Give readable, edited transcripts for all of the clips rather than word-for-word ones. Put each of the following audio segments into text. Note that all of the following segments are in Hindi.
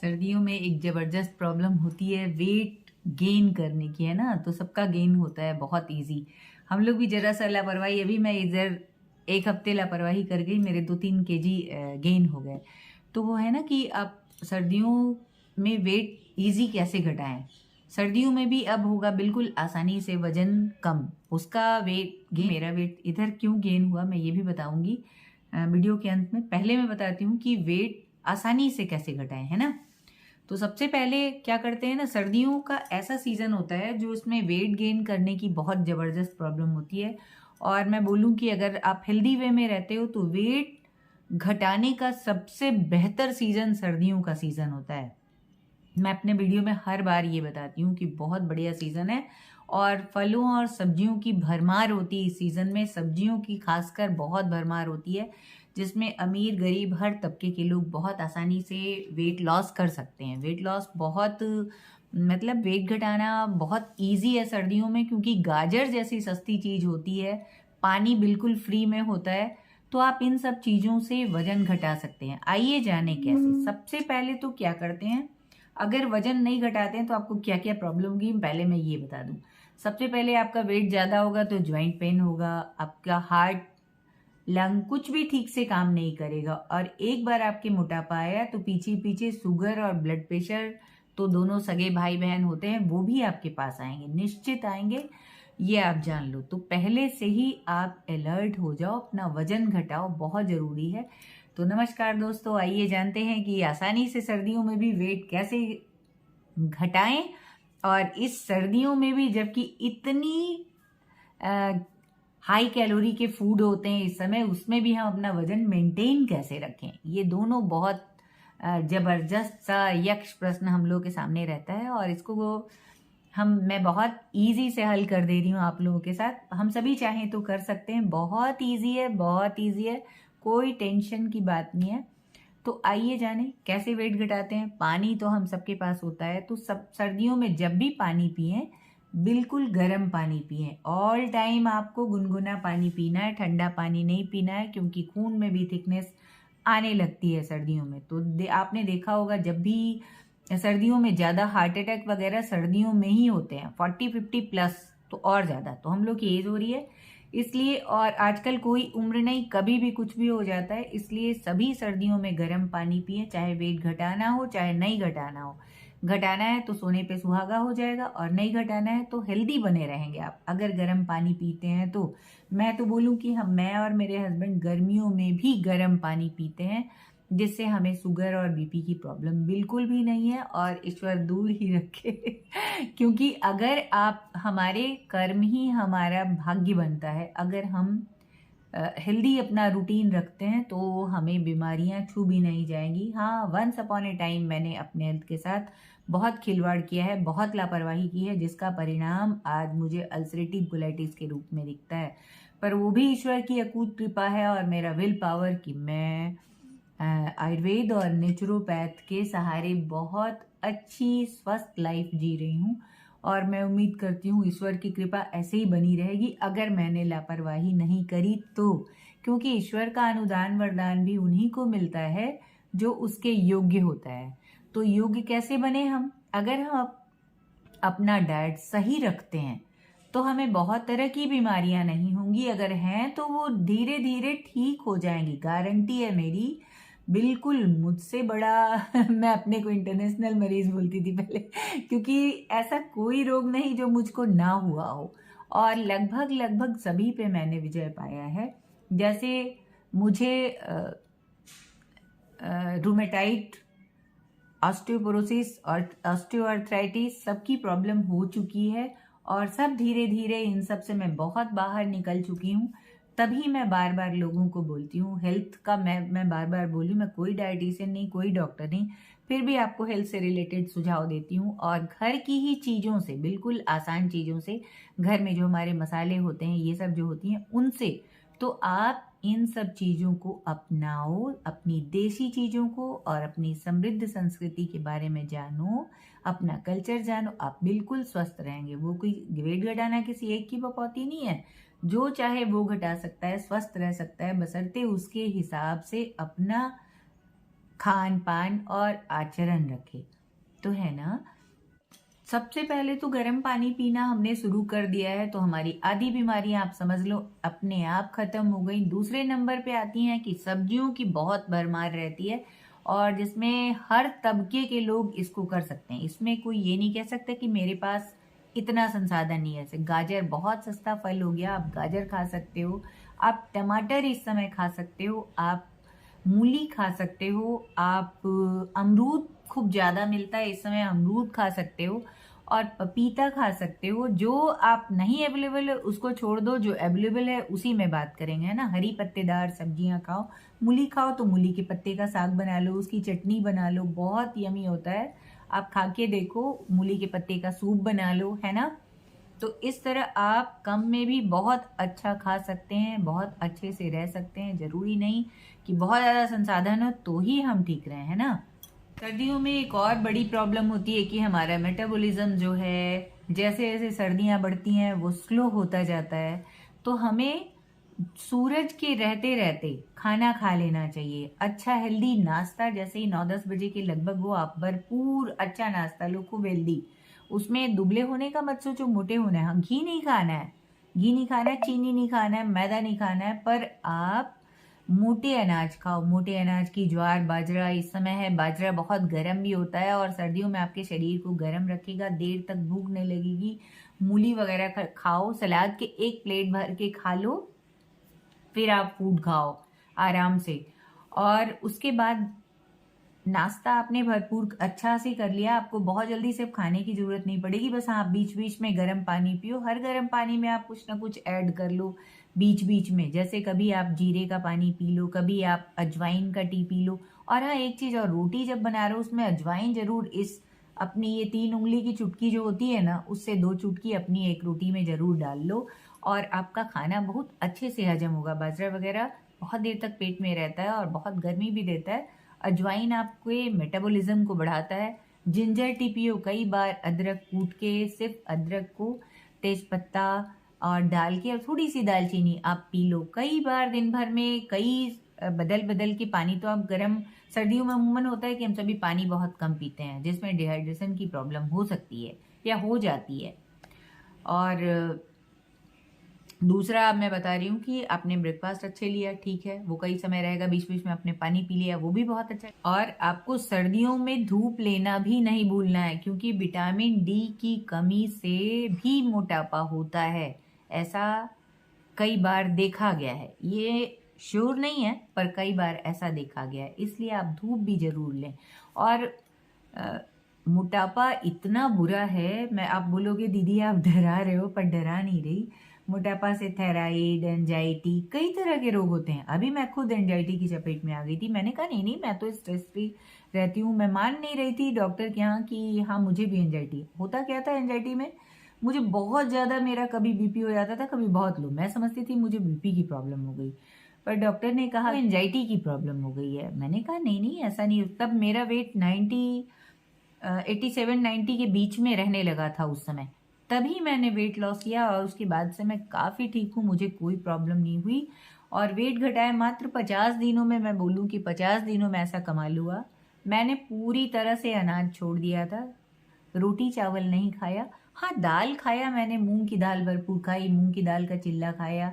सर्दियों में एक जबरदस्त प्रॉब्लम होती है वेट गेन करने की, है ना। तो सबका गेन होता है बहुत इजी। हम लोग भी जरा सा लापरवाही, अभी मैं इधर एक हफ्ते लापरवाही कर गई, मेरे 2-3 kg गेन हो गए। तो वो है ना कि आप सर्दियों में वेट इजी कैसे घटाएं। सर्दियों में भी अब होगा बिल्कुल आसानी से वजन कम, उसका वेट गेन। मेरा वेट इधर क्यों गेन हुआ मैं ये भी बताऊंगी वीडियो के अंत में। पहले मैं बताती हूँ कि वेट आसानी से कैसे घटाएं, है ना। तो सबसे पहले क्या करते हैं ना, सर्दियों का ऐसा सीजन होता है जो इसमें वेट गेन करने की बहुत जबरदस्त प्रॉब्लम होती है। और मैं बोलूं कि अगर आप हेल्दी वे में रहते हो तो वेट घटाने का सबसे बेहतर सीजन सर्दियों का सीजन होता है। मैं अपने वीडियो में हर बार ये बताती हूँ कि बहुत बढ़िया सीजन है और फलों और सब्जियों की भरमार होती है इस सीजन में। सब्जियों की खासकर बहुत भरमार होती है, जिसमें अमीर गरीब हर तबके के लोग बहुत आसानी से वेट लॉस कर सकते हैं। वेट लॉस बहुत मतलब वेट घटाना बहुत इजी है सर्दियों में, क्योंकि गाजर जैसी सस्ती चीज होती है, पानी बिल्कुल फ्री में होता है। तो आप इन सब चीजों से वजन घटा सकते हैं। आइए जाने कैसे। सबसे पहले तो क्या करते हैं, अगर वजन नहीं घटाते हैं तो आपको क्या क्या प्रॉब्लम होगी पहले मैं ये बता दूं। सबसे पहले आपका वेट ज्यादा होगा तो ज्वाइंट पेन होगा, आपका हार्ट लंग कुछ भी ठीक से काम नहीं करेगा। और एक बार आपके मोटापा आया तो पीछे पीछे शुगर और ब्लड प्रेशर, तो दोनों सगे भाई बहन होते हैं, वो भी आपके पास आएंगे, निश्चित आएंगे, ये आप जान लो। तो पहले से ही आप अलर्ट हो जाओ, अपना वजन घटाओ, बहुत जरूरी है। तो नमस्कार दोस्तों, आइए जानते हैं कि आसानी से सर्दियों में भी वेट कैसे घटाएं। और इस सर्दियों में भी जबकि इतनी हाई कैलोरी के फूड होते हैं इस समय, उसमें भी हम अपना वजन मेंटेन कैसे रखें, ये दोनों बहुत जबरदस्त सा यक्ष प्रश्न हम लोग के सामने रहता है। और इसको मैं बहुत इजी से हल कर दे रही हूँ आप लोगों के साथ। हम सभी चाहें तो कर सकते हैं, बहुत इजी है, बहुत इजी है, कोई टेंशन की बात नहीं है। तो आइए जाने कैसे वेट घटाते हैं। पानी तो हम सबके पास होता है, तो सब सर्दियों में जब भी पानी पिए बिल्कुल गर्म पानी पिए। ऑल टाइम आपको गुनगुना पानी पीना है, ठंडा पानी नहीं पीना है, क्योंकि खून में भी थिकनेस आने लगती है सर्दियों में। तो आपने देखा होगा जब भी सर्दियों में ज्यादा हार्ट अटैक वगैरह सर्दियों में ही होते हैं, 40-50 प्लस तो और ज्यादा। तो हम लोग की एज हो रही है इसलिए, और आजकल कोई उम्र नहीं, कभी भी कुछ भी हो जाता है, इसलिए सभी सर्दियों में गर्म पानी पिए, चाहे वेट घटाना हो चाहे नहीं घटाना हो। घटाना है तो सोने पे सुहागा हो जाएगा, और नहीं घटाना है तो हेल्दी बने रहेंगे आप अगर गर्म पानी पीते हैं तो। मैं तो बोलूं कि मैं और मेरे हस्बैंड गर्मियों में भी गर्म पानी पीते हैं, जिससे हमें शुगर और बीपी की प्रॉब्लम बिल्कुल भी नहीं है, और ईश्वर दूर ही रखे। क्योंकि अगर आप, हमारे कर्म ही हमारा भाग्य बनता है। अगर हम हेल्दी अपना रूटीन रखते हैं तो हमें बीमारियां छू भी नहीं जाएंगी। हाँ, वंस अपॉन ए टाइम मैंने अपने हेल्थ के साथ बहुत खिलवाड़ किया है, बहुत लापरवाही की है, जिसका परिणाम आज मुझे अल्सरेटिव कोलाइटिस के रूप में दिखता है। पर वो भी ईश्वर की अकूत कृपा है और मेरा विल पावर कि मैं आयुर्वेद और नेचुरोपैथ के सहारे बहुत अच्छी स्वस्थ लाइफ जी रही हूँ। और मैं उम्मीद करती हूँ ईश्वर की कृपा ऐसे ही बनी रहेगी अगर मैंने लापरवाही नहीं करी तो, क्योंकि ईश्वर का अनुदान वरदान भी उन्हीं को मिलता है जो उसके योग्य होता है। तो योग्य कैसे बने हम, अगर हम अपना डाइट सही रखते हैं तो हमें बहुत तरह की बीमारियां नहीं होंगी, अगर हैं तो वो धीरे धीरे ठीक हो जाएंगी, गारंटी है मेरी। बिल्कुल मुझसे बड़ा मैं अपने को इंटरनेशनल मरीज बोलती थी पहले, क्योंकि ऐसा कोई रोग नहीं जो मुझको ना हुआ हो, और लगभग लगभग सभी पे मैंने विजय पाया है। जैसे मुझे रूमेटाइड, ऑस्टियोपोरोसिस और ऑस्टियोआर्थराइटिस सबकी प्रॉब्लम हो चुकी है, और सब धीरे धीरे इन सब से मैं बहुत बाहर निकल चुकी हूँ। तभी मैं बार बार लोगों को बोलती हूँ हेल्थ का, मैं बार बार बोली, मैं कोई डाइटिशियन नहीं, कोई डॉक्टर नहीं, फिर भी आपको हेल्थ से रिलेटेड सुझाव देती हूँ। और घर की ही चीज़ों से, बिल्कुल आसान चीज़ों से, घर में जो हमारे मसाले होते हैं, ये सब जो होती हैं उनसे, तो आप इन सब चीजों को अपनाओ, अपनी देसी चीजों को, और अपनी समृद्ध संस्कृति के बारे में जानो, अपना कल्चर जानो, आप बिल्कुल स्वस्थ रहेंगे। वो कोई वेट घटाना किसी एक की बपौती नहीं है, जो चाहे वो घटा सकता है, स्वस्थ रह सकता है, बशर्ते उसके हिसाब से अपना खान पान और आचरण रखें। तो है ना, सबसे पहले तो गर्म पानी पीना हमने शुरू कर दिया है तो हमारी आधी बीमारियां आप समझ लो अपने आप खत्म हो गई। दूसरे नंबर पे आती हैं कि सब्जियों की बहुत भरमार रहती है और जिसमें हर तबके के लोग इसको कर सकते हैं। इसमें कोई ये नहीं कह सकता कि मेरे पास इतना संसाधन नहीं है। जैसे गाजर बहुत सस्ता फल हो गया, आप गाजर खा सकते हो, आप टमाटर इस समय खा सकते हो, आप मूली खा सकते हो, आप अमरूद खूब ज़्यादा मिलता है इस समय, अमरूद खा सकते हो और पपीता खा सकते हो। जो आप नहीं अवेलेबल है उसको छोड़ दो, जो अवेलेबल है उसी में बात करेंगे, है ना। हरी पत्तेदार सब्जियां खाओ, मूली खाओ तो मूली के पत्ते का साग बना लो, उसकी चटनी बना लो, बहुत यमी होता है, आप खा के देखो। मूली के पत्ते का सूप बना लो, है ना। तो इस तरह आप कम में भी बहुत अच्छा खा सकते हैं, बहुत अच्छे से रह सकते हैं। जरूरी नहीं कि बहुत ज़्यादा संसाधन हो तो ही हम ठीक रहे, है ना। सर्दियों में एक और बड़ी प्रॉब्लम होती है कि हमारा मेटाबॉलिज्म जो है, जैसे जैसे सर्दियां बढ़ती हैं वो स्लो होता जाता है। तो हमें सूरज के रहते रहते खाना खा लेना चाहिए। अच्छा हेल्दी नाश्ता, जैसे ही 9-10 बजे के लगभग हो, आप भरपूर अच्छा नाश्ता लो, खूब हेल्दी। उसमें दुबले होने का मत सोचो, मोटे होना है। हाँ, घी नहीं खाना है, घी नहीं खाना है, चीनी नहीं खाना है, मैदा नहीं खाना है, पर आप मोटे अनाज खाओ। मोटे अनाज की ज्वार बाजरा, इस समय है बाजरा बहुत गर्म भी होता है और सर्दियों में आपके शरीर को गर्म रखेगा, देर तक भूख नहीं लगेगी। मूली वगैरह खाओ, सलाद के एक प्लेट भर के खा लो, फिर आप फूड खाओ आराम से। और उसके बाद नाश्ता आपने भरपूर अच्छा से कर लिया, आपको बहुत जल्दी सिर्फ खाने की जरूरत नहीं पड़ेगी। बस आप बीच बीच में गर्म पानी पियो, हर गर्म पानी में आप कुछ ना कुछ ऐड कर लो बीच बीच में। जैसे कभी आप जीरे का पानी पी लो, कभी आप अजवाइन का टी पी लो। और हाँ, एक चीज और, रोटी जब बना रहे हो उसमें अजवाइन जरूर, इस अपनी ये 3 उंगली की चुटकी जो होती है ना, उससे 2 चुटकी अपनी एक रोटी में जरूर डाल लो और आपका खाना बहुत अच्छे से हजम होगा। बाजरा वगैरह बहुत देर तक पेट में रहता है और बहुत गर्मी भी देता है। अजवाइन आपके मेटाबॉलिज्म को बढ़ाता है। जिंजर टी पियो कई बार, अदरक कूट के, सिर्फ अदरक को तेज पत्ता और डाल के और थोड़ी सी दालचीनी आप पी लो कई बार दिन भर में, कई बदल बदल के पानी। तो आप गर्म सर्दियों में अमूमन होता है कि हम सभी पानी बहुत कम पीते हैं, जिसमें डिहाइड्रेशन की प्रॉब्लम हो सकती है या हो जाती है। और दूसरा अब मैं बता रही हूँ कि आपने ब्रेकफास्ट अच्छे लिया, ठीक है, वो कई समय रहेगा, बीच बीच में आपने पानी पी लिया, वो भी बहुत अच्छा है। और आपको सर्दियों में धूप लेना भी नहीं भूलना है, क्योंकि विटामिन डी की कमी से भी मोटापा होता है, ऐसा कई बार देखा गया है। ये श्योर नहीं है पर कई बार ऐसा देखा गया है, इसलिए आप धूप भी जरूर लें। और मोटापा इतना बुरा है, मैं आप बोलोगे दीदी आप डरा रहे हो, पर डरा नहीं रही। मोटापा से थायराइड, एंजाइटी, कई तरह के रोग होते हैं। अभी मैं खुद एंजाइटी की चपेट में आ गई थी। मैंने कहा नहीं नहीं, मैं तो स्ट्रेस फ्री रहती हूँ। मैं मान नहीं रही थी डॉक्टर के यहाँ कि हाँ मुझे भी एंजाइटी। होता क्या था एंजाइटी में, मुझे बहुत ज़्यादा, मेरा कभी बीपी हो जाता था, कभी बहुत लो। मैं समझती थी मुझे बीपी की प्रॉब्लम हो गई, पर डॉक्टर ने कहा एंजाइटी की प्रॉब्लम हो गई है। मैंने कहा नहीं नहीं ऐसा नहीं। तब मेरा वेट 87-90 के बीच में रहने लगा था उस समय। तभी मैंने वेट लॉस किया और उसके बाद से मैं काफ़ी ठीक हूँ, मुझे कोई प्रॉब्लम नहीं हुई। और वेट घटाए मात्र 50 दिनों में। मैं बोलूँ कि 50 दिनों में ऐसा कमाल हुआ। मैंने पूरी तरह से अनाज छोड़ दिया था, रोटी चावल नहीं खाया। हाँ, दाल खाया मैंने, मूंग की दाल भरपूर खाई, मूंग की दाल का चिल्ला खाया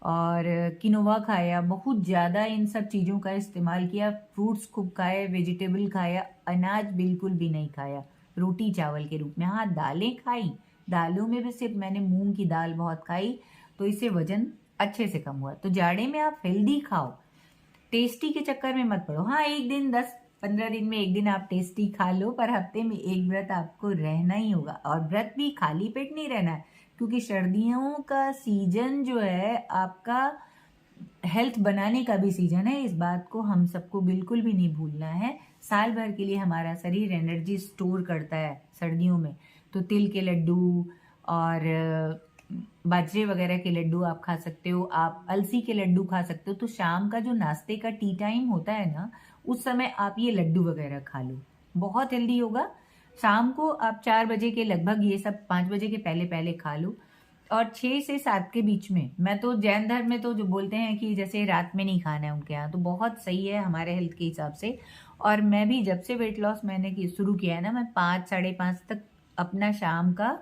और किनोवा खाया, बहुत ज़्यादा इन सब चीज़ों का इस्तेमाल किया। फ्रूट्स खूब खाए, वेजिटेबल खाया, अनाज बिल्कुल भी नहीं खाया रोटी चावल के रूप में। हाँ, दालें खाई, दालों में भी सिर्फ मैंने मूंग की दाल बहुत खाई, तो इससे वजन अच्छे से कम हुआ। तो जाड़े में आप हेल्दी खाओ, टेस्टी के चक्कर में मत पड़ो। हाँ, एक दिन 10-15 दिन में एक दिन आप टेस्टी खा लो, पर हफ्ते में एक व्रत आपको रहना ही होगा। और व्रत भी खाली पेट नहीं रहना है, क्योंकि सर्दियों का सीजन जो है आपका हेल्थ बनाने का भी सीजन है। इस बात को हम सबको बिल्कुल भी नहीं भूलना है। साल भर के लिए हमारा शरीर एनर्जी स्टोर करता है सर्दियों में। तो तिल के लड्डू और बाजरे वगैरह के लड्डू आप खा सकते हो, आप अलसी के लड्डू खा सकते हो। तो शाम का जो नाश्ते का टी टाइम होता है ना, उस समय आप ये लड्डू वगैरह खा लो, बहुत हेल्दी होगा। शाम को आप 4 बजे के लगभग ये सब, 5 बजे के पहले पहले खा लो। और 6 से 7 के बीच में, मैं तो जैन धर्म में तो जो बोलते हैं कि जैसे रात में नहीं खाना है उनके यहाँ, तो बहुत सही है हमारे हेल्थ के हिसाब से। और मैं भी जब से वेट लॉस मैंने शुरू किया है ना, मैं 5 साढ़े 5 तक अपना शाम का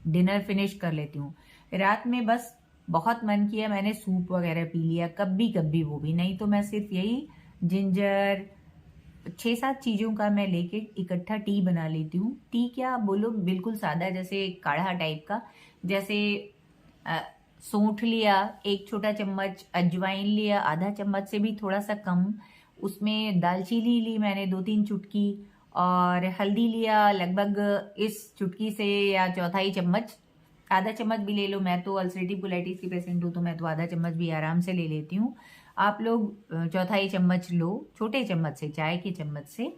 डिनर फिनिश कर लेती हूँ। रात में बस बहुत मन किया मैंने सूप वगैरह पी लिया, कभी कभी, वो भी नहीं तो मैं सिर्फ यही जिंजर 6-7 चीज़ों का मैं लेके इकट्ठा टी बना लेती हूँ। टी क्या आप बोलो, बिल्कुल सादा, जैसे काढ़ा टाइप का। जैसे अ, सौंठ लिया 1 छोटा चम्मच, अजवाइन लिया आधा चम्मच से भी थोड़ा सा कम, उसमें दालचीनी ली मैंने 2-3 चुटकी, और हल्दी लिया लगभग इस चुटकी से या चौथाई चम्मच, आधा चम्मच भी ले लो। मैं तो अल्सरेटिव कोलाइटिस की पेशेंट हूँ तो मैं तो आधा चम्मच भी आराम से ले लेती हूँ। आप लोग चौथाई चम्मच लो, छोटे चम्मच से, चाय के चम्मच से।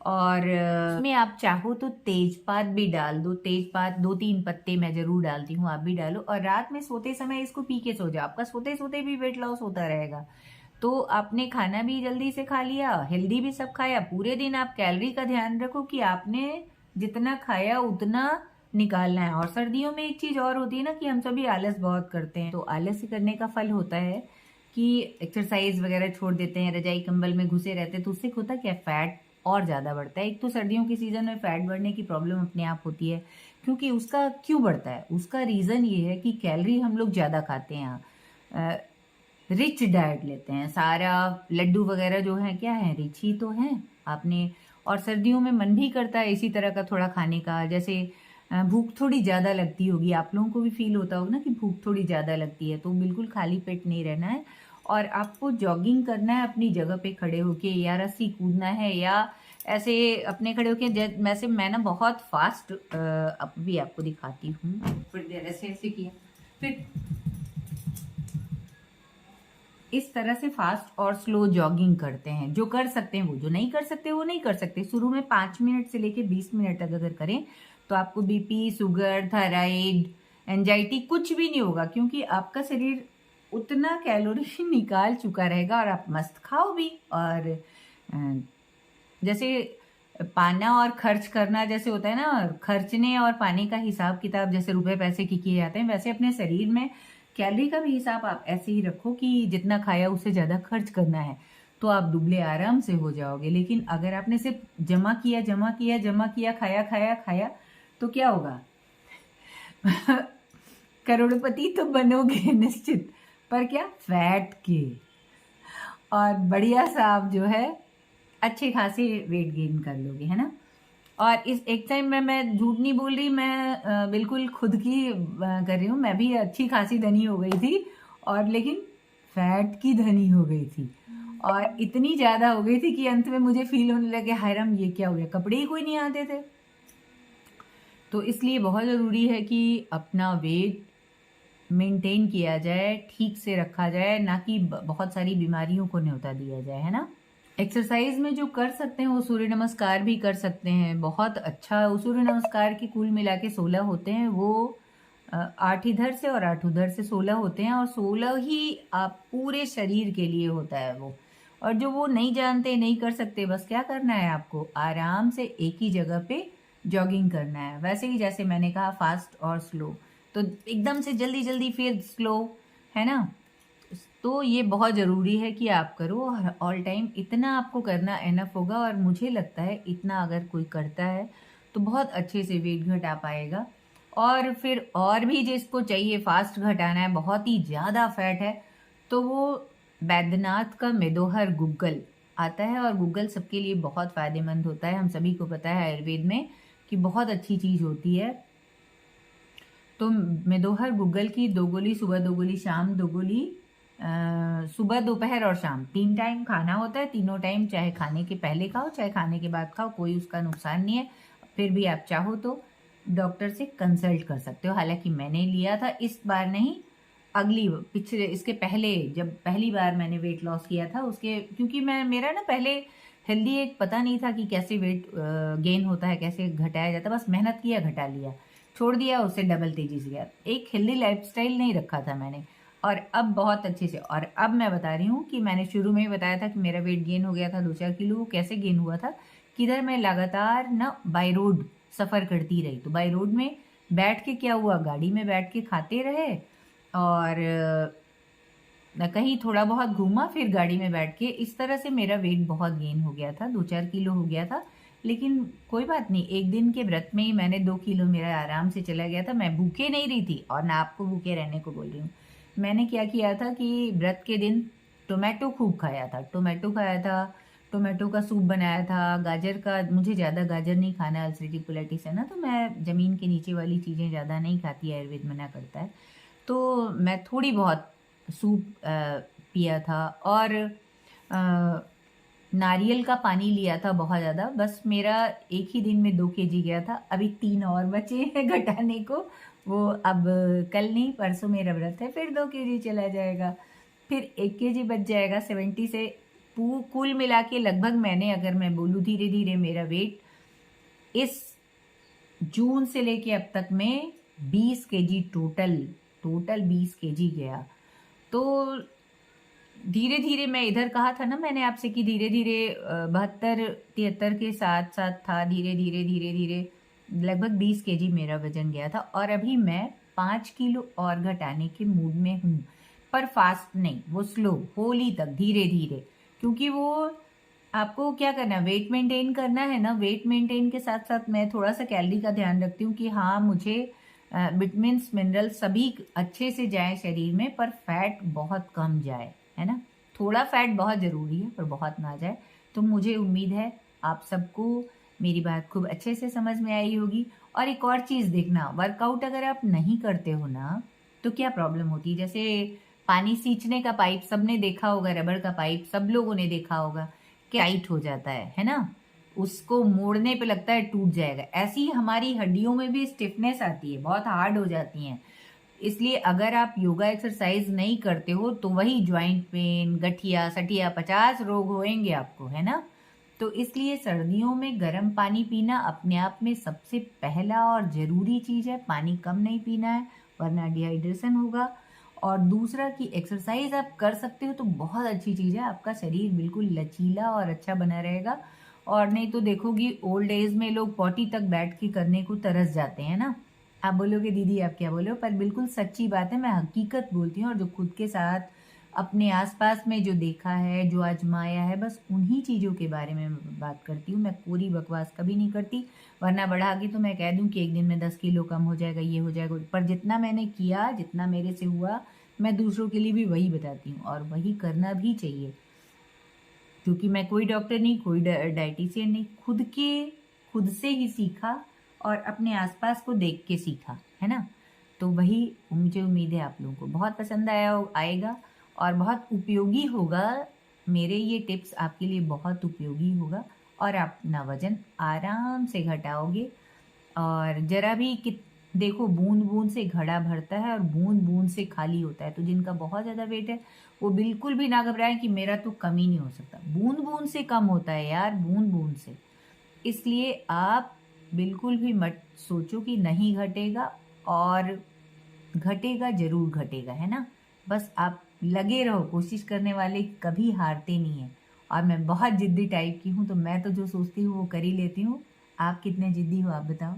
और उसमें आप चाहो तो तेजपात भी डाल दो, तेजपात 2-3 पत्ते मैं जरूर डालती हूँ, आप भी डालो। और रात में सोते समय इसको पी के सो जाओ, आपका सोते सोते भी वेट लॉस होता रहेगा। तो आपने खाना भी जल्दी से खा लिया, हेल्दी भी सब खाया, पूरे दिन आप कैलोरी का ध्यान रखो कि आपने जितना खाया उतना निकालना है। और सर्दियों में एक चीज और होती है ना कि हम सभी आलस बहुत करते हैं, तो आलस करने का फल होता है कि एक्सरसाइज वगैरह छोड़ देते हैं, रजाई कंबल में घुसे रहते हैं, तो उससे होता क्या, फैट और ज़्यादा बढ़ता है। एक तो सर्दियों के सीज़न में फैट बढ़ने की प्रॉब्लम अपने आप होती है, क्योंकि उसका क्यों बढ़ता है, उसका रीज़न ये है कि कैलोरी हम लोग ज़्यादा खाते हैं यहाँ, रिच डाइट लेते हैं, सारा लड्डू वगैरह जो है क्या है, रिच ही तो है आपने। और सर्दियों में मन भी करता है इसी तरह का थोड़ा खाने का, जैसे भूख थोड़ी ज़्यादा लगती होगी, आप लोगों को भी फील होता होगा ना कि भूख थोड़ी ज़्यादा लगती है, तो बिल्कुल खाली पेट नहीं रहना है। और आपको जॉगिंग करना है अपनी जगह पे खड़े होके, या रस्सी कूदना है, या ऐसे अपने खड़े होके। वैसे मैं ना बहुत फास्ट अब भी आपको दिखाती हूँ, फिर देर ऐसे ऐसे किया, फिर इस तरह से फास्ट और स्लो जॉगिंग करते हैं। जो कर सकते हैं वो, जो नहीं कर सकते वो नहीं कर सकते। शुरू में 5 मिनट से लेके 20 मिनट तक अगर करें तो आपको बीपी, शुगर, थायराइड, एंजाइटी कुछ भी नहीं होगा, क्योंकि आपका शरीर उतना कैलोरी निकाल चुका रहेगा और आप मस्त खाओ भी। और जैसे पाना और खर्च करना जैसे होता है ना, खर्चने और पाने का हिसाब किताब जैसे रुपए पैसे की किए जाते हैं, वैसे अपने शरीर में कैलोरी का भी हिसाब आप ऐसे ही रखो कि जितना खाया उससे ज़्यादा खर्च करना है, तो आप दुबले आराम से हो जाओगे। लेकिन अगर आपने सिर्फ जमा किया जमा किया जमा किया, खाया खाया खाया, तो क्या होगा करोड़पति तो बनोगे निश्चित, पर क्या, फैट के। और बढ़िया सा आप जो है अच्छे खासे वेट गेन कर लोगे, है ना। और इस एक टाइम में मैं झूठ नहीं बोल रही, मैं बिल्कुल खुद की कर रही हूँ, मैं भी अच्छी खासी धनी हो गई थी, और लेकिन फैट की धनी हो गई थी। और इतनी ज़्यादा हो गई थी कि अंत में मुझे फील होने लगे, हाय राम ये क्या हो गया, कपड़े ही कोई नहीं आते थे। तो इसलिए बहुत ज़रूरी है कि अपना वेट मेंटेन किया जाए, ठीक से रखा जाए, ना कि बहुत सारी बीमारियों को न्योता दिया जाए, है ना। एक्सरसाइज में जो कर सकते हैं वो सूर्य नमस्कार भी कर सकते हैं, बहुत अच्छा। सूर्य नमस्कार की कुल मिला के 16 होते हैं, वो 8 इधर से और 8 उधर से 16 होते हैं, और 16 ही आप पूरे शरीर के लिए होता है वो। और जो वो नहीं जानते, नहीं कर सकते, बस क्या करना है आपको, आराम से एक ही जगह पे जॉगिंग करना है, वैसे ही जैसे मैंने कहा फास्ट और स्लो। तो एकदम से जल्दी जल्दी फिर स्लो, है ना। तो ये बहुत ज़रूरी है कि आप करो, और ऑल टाइम इतना आपको करना एनफ होगा। और मुझे लगता है इतना अगर कोई करता है तो बहुत अच्छे से वेट घटा पाएगा। और फिर और भी जिसको चाहिए फास्ट घटाना है, बहुत ही ज़्यादा फैट है, तो वो बैद्यनाथ का मेदोहर गुग्गल आता है, और गुग्गल सबके लिए बहुत फ़ायदेमंद होता है। हम सभी को पता है आयुर्वेद में कि बहुत अच्छी चीज़ होती है। तो मेदोहर गुग्गल की 2 गोली सुबह, 2 गोली शाम, 2 गोली सुबह, दोपहर और शाम, 3 टाइम खाना होता है। तीनों टाइम चाहे खाने के पहले खाओ चाहे खाने के बाद खाओ, कोई उसका नुकसान नहीं है। फिर भी आप चाहो तो डॉक्टर से कंसल्ट कर सकते हो। हालांकि मैंने लिया था इस बार नहीं, अगली पिछले इसके पहले जब पहली बार मैंने वेट लॉस किया था उसके, क्योंकि मैं मेरा ना पहले हेल्दी एक पता नहीं था कि कैसे वेट गेन होता है, कैसे घटाया जाता है। बस मेहनत किया, घटा लिया, छोड़ दिया, उससे डबल तेजी से गया। एक हेल्दी लाइफस्टाइल नहीं रखा था मैंने, और अब बहुत अच्छे से। और अब मैं बता रही हूँ कि मैंने शुरू में ही बताया था कि मेरा वेट गेन हो गया था 2-4 किलो। वो कैसे गेन हुआ था, किधर मैं लगातार ना बाई रोड सफ़र करती रही, तो बाई रोड में बैठ के क्या हुआ, गाड़ी में बैठ के खाते रहे, और कहीं थोड़ा बहुत घूमा, फिर गाड़ी में बैठ के, इस तरह से मेरा वेट बहुत गेन हो गया था, 2-4 किलो हो गया था। लेकिन कोई बात नहीं, एक दिन के व्रत में ही मैंने 2 किलो मेरा आराम से चला गया था। मैं भूखे नहीं रही थी, और ना आपको भूखे रहने को बोल रही हूँ। मैंने क्या किया था कि व्रत के दिन टोमेटो खूब खाया था, टोमेटो खाया था, टोमेटो का सूप बनाया था, गाजर का, मुझे ज़्यादा गाजर नहीं खाना, अल्सरेटिव कोलाइटिस है ना, तो मैं ज़मीन के नीचे वाली चीज़ें ज़्यादा नहीं खाती, आयुर्वेद मना करता है। तो मैं थोड़ी बहुत सूप पिया था, और नारियल का पानी लिया था बहुत ज़्यादा। बस मेरा एक ही दिन में 2 kg गया था, अभी 3 और बचे हैं घटाने को। वो अब कल नहीं परसों मेरा व्रत है, फिर 2 kg चला जाएगा, फिर 1 kg बच जाएगा 70 से। कुल मिला के लगभग, मैंने अगर मैं बोलूँ, धीरे धीरे मेरा वेट इस जून से लेके अब तक में 20 kg टोटल 20 kg गया। तो धीरे धीरे, मैं इधर कहा था ना मैंने आपसे कि धीरे धीरे 72-73 के साथ साथ था, धीरे धीरे धीरे धीरे लगभग 20 kg मेरा वजन गया था। और अभी मैं 5 किलो और घटाने के मूड में हूँ, पर फास्ट नहीं, वो स्लो, होली तक धीरे धीरे। क्योंकि वो आपको क्या करना है, वेट मेंटेन करना है ना, वेट मेंटेन के साथ साथ मैं थोड़ा सा कैलोरी का ध्यान रखती हूँ कि हाँ, मुझे विटामिन मिनरल सभी अच्छे से जाए शरीर में, पर फैट बहुत कम जाए, है ना। थोड़ा फैट बहुत ज़रूरी है, पर बहुत ना जाए। तो मुझे उम्मीद है आप सबको मेरी बात खूब अच्छे से समझ में आई होगी। और एक और चीज़ देखना, वर्कआउट अगर आप नहीं करते हो ना, तो क्या प्रॉब्लम होती है। जैसे पानी सींचने का पाइप सबने देखा होगा, रबड़ का पाइप सब लोगों ने देखा होगा, टाइट हो जाता है ना, उसको मोड़ने पे लगता है टूट जाएगा। ऐसी ही हमारी हड्डियों में भी स्टिफनेस आती है, बहुत हार्ड हो जाती हैं। इसलिए अगर आप योगा एक्सरसाइज नहीं करते हो तो वही ज्वाइंट पेन, गठिया सठिया, 50 रोग होंगे आपको, है ना। तो इसलिए सर्दियों में गर्म पानी पीना अपने आप में सबसे पहला और ज़रूरी चीज़ है। पानी कम नहीं पीना है, वरना डिहाइड्रेशन होगा। और दूसरा कि एक्सरसाइज आप कर सकते हो तो बहुत अच्छी चीज़ है, आपका शरीर बिल्कुल लचीला और अच्छा बना रहेगा। और नहीं तो देखोगी ओल्ड एज में लोग पॉटी तक बैठ के करने को तरस जाते हैं ना। आप बोलोगे दीदी आप क्या बोलो, पर बिल्कुल सच्ची बात है, मैं हकीकत बोलती हूँ। और जो खुद के साथ अपने आसपास में जो देखा है, जो आजमाया है, बस उन्हीं चीज़ों के बारे में बात करती हूँ। मैं पूरी बकवास कभी नहीं करती, वरना बढ़ा के तो मैं कह दूँ कि एक दिन में 10 किलो कम हो जाएगा, ये हो जाएगा। पर जितना मैंने किया, जितना मेरे से हुआ, मैं दूसरों के लिए भी वही बताती हूँ, और वही करना भी चाहिए। क्योंकि मैं कोई डॉक्टर नहीं, कोई डाइटिशियन नहीं, खुद से ही सीखा और अपने आसपास को देख के सीखा, है ना। तो वही मुझे उम्मीद है आप लोगों को बहुत पसंद आएगा और बहुत उपयोगी होगा। मेरे ये टिप्स आपके लिए बहुत उपयोगी होगा, और आप अपना वजन आराम से घटाओगे। और जरा भी देखो, बूंद बूंद से घड़ा भरता है और बूंद बूंद से खाली होता है। तो जिनका बहुत ज़्यादा वेट है वो बिल्कुल भी ना घबराएं कि मेरा तो कम ही नहीं हो सकता। बूंद बूंद से कम होता है यार, बूंद बूंद से। इसलिए आप बिल्कुल भी मत सोचो कि नहीं घटेगा, और घटेगा, जरूर घटेगा, है ना। बस आप लगे रहो, कोशिश करने वाले कभी हारते नहीं हैं। और मैं बहुत जिद्दी टाइप की हूँ, तो मैं तो जो सोचती हूँ वो कर ही लेती हूँ। आप कितने जिद्दी हो आप बताओ।